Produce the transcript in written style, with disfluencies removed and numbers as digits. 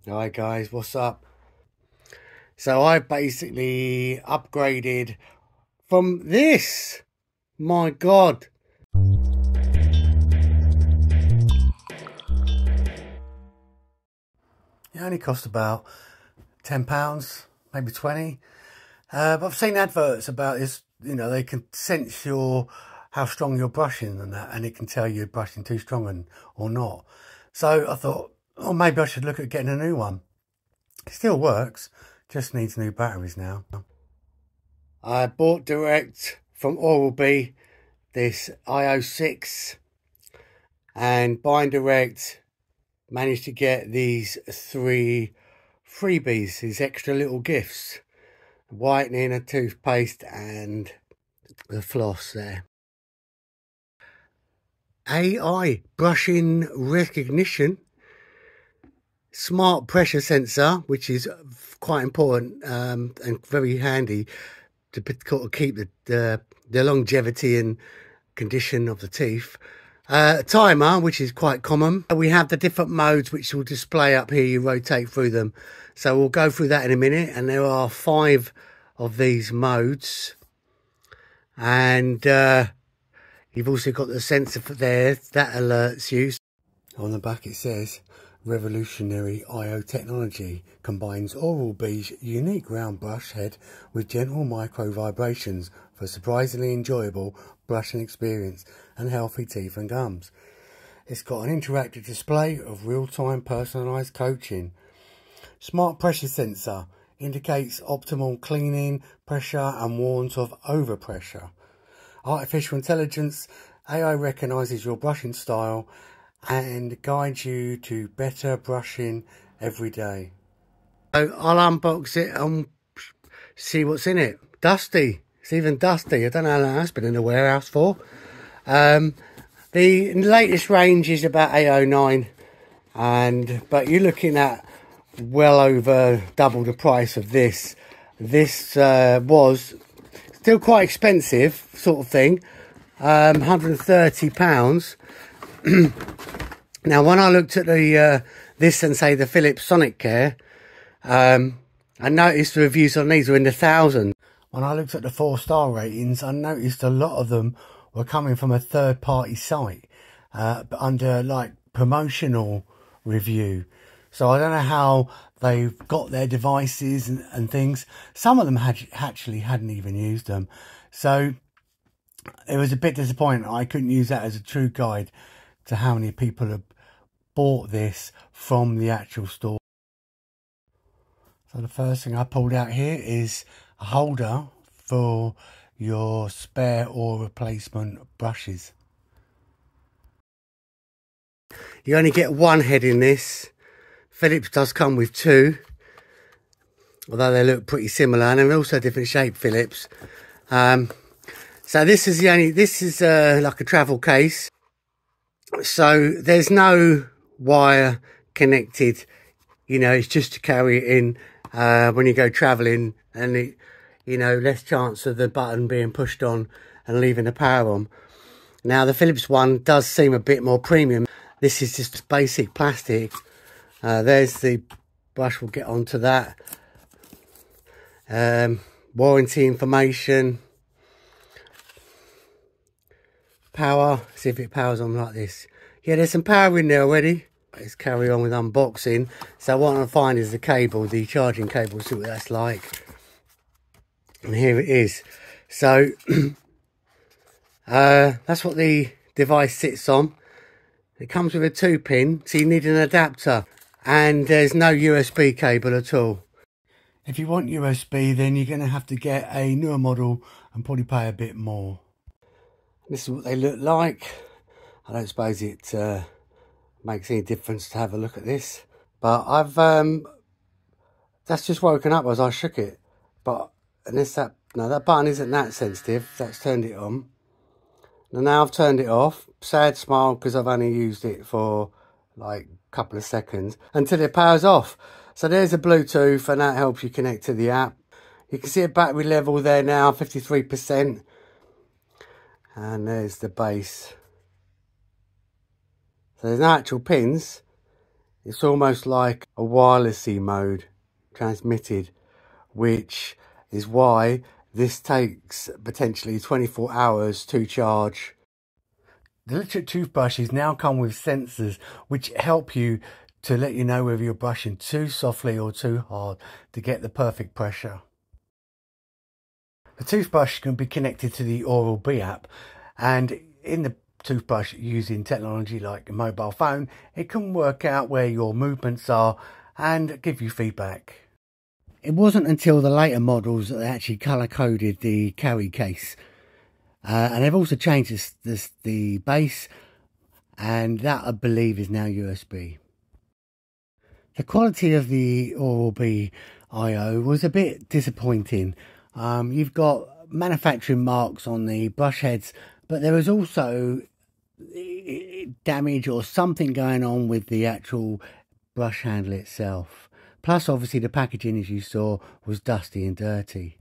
Hi guys, what's up? So I basically upgraded from this. My God. It only cost about £10, maybe 20. But I've seen adverts about this, they can sense how strong you're brushing and that, and it can tell you're brushing too strong or not. So I thought, oh, maybe I should look at getting a new one. It still works, just needs new batteries now. I bought direct from Oral-B this IO6, and buying direct managed to get these 3 freebies, these extra little gifts: whitening, a toothpaste, and the floss there. AI brushing recognition, smart pressure sensor, which is quite important and very handy to keep the longevity and condition of the teeth. Timer, which is quite common. We have the different modes which will display up here. You rotate through them, so we'll go through that in a minute. And there are 5 of these modes, and you've also got the sensor for there that alerts you. On the back it says, revolutionary IO technology combines Oral-B's unique round brush head with gentle micro vibrations for surprisingly enjoyable brushing experience and healthy teeth and gums. It's got an interactive display of real-time personalised coaching. Smart pressure sensor indicates optimal cleaning, pressure and warns of overpressure. Artificial intelligence, AI recognises your brushing style and guides you to better brushing every day. So I'll unbox it and see what's in it. Dusty. It's even dusty. I don't know how long that's been in the warehouse for. The latest range is about 809, but you're looking at well over double the price of this. This was still quite expensive, sort of thing. £130. Now, when I looked at this and say the Philips Sonic Care, I noticed the reviews on these were in the thousands. When I looked at the 4-star ratings, I noticed a lot of them were coming from a third-party site, but under like promotional review. So I don't know how they've got their devices and things. Some of them actually hadn't even used them, so it was a bit disappointing. I couldn't use that as a true guide to how many people have bought this from the actual store. So the first thing I pulled out here is a holder for your spare or replacement brushes. You only get 1 head in this. Philips does come with 2, although they look pretty similar, and they're also different shape Philips. So this is like a travel case. So there's no wire connected, it's just to carry it in when you go traveling, and less chance of the button being pushed on and leaving the power on. Now the Philips one does seem a bit more premium. This is just basic plastic. There's the brush, we'll get onto that. Warranty information. Power, see if it powers on like this. Yeah, there's some power in there already. Let's carry on with unboxing. So what I find is the cable, the charging cable, see what that's like. And here it is. So that's what the device sits on. It comes with a 2-pin, so you need an adapter, and there's no USB cable at all. If you want USB, then you're going to have to get a newer model and probably pay a bit more. This is what they look like. I don't suppose it makes any difference to have a look at this, but I've that's just woken up as I shook it. But that button isn't that sensitive. That's turned it on. And now I've turned it off. Sad smile, because I've only used it for like a couple of seconds until it powers off. So there's a Bluetooth, and that helps you connect to the app. You can see a battery level there now, 53%. And there's the base. So there's no actual pins. It's almost like a wirelessy mode transmitted, which is why this takes potentially 24 hours to charge. The electric toothbrushes now come with sensors which help you to let you know whether you're brushing too softly or too hard to get the perfect pressure. The toothbrush can be connected to the Oral-B app, and in the toothbrush, using technology like a mobile phone, it can work out where your movements are and give you feedback. It wasn't until the later models that they actually colour coded the carry case, and they've also changed the base, and that I believe is now USB. The quality of the Oral-B IO was a bit disappointing. You've got manufacturing marks on the brush heads, but there was also damage or something going on with the actual brush handle itself. Plus, obviously, the packaging, as you saw, was dusty and dirty.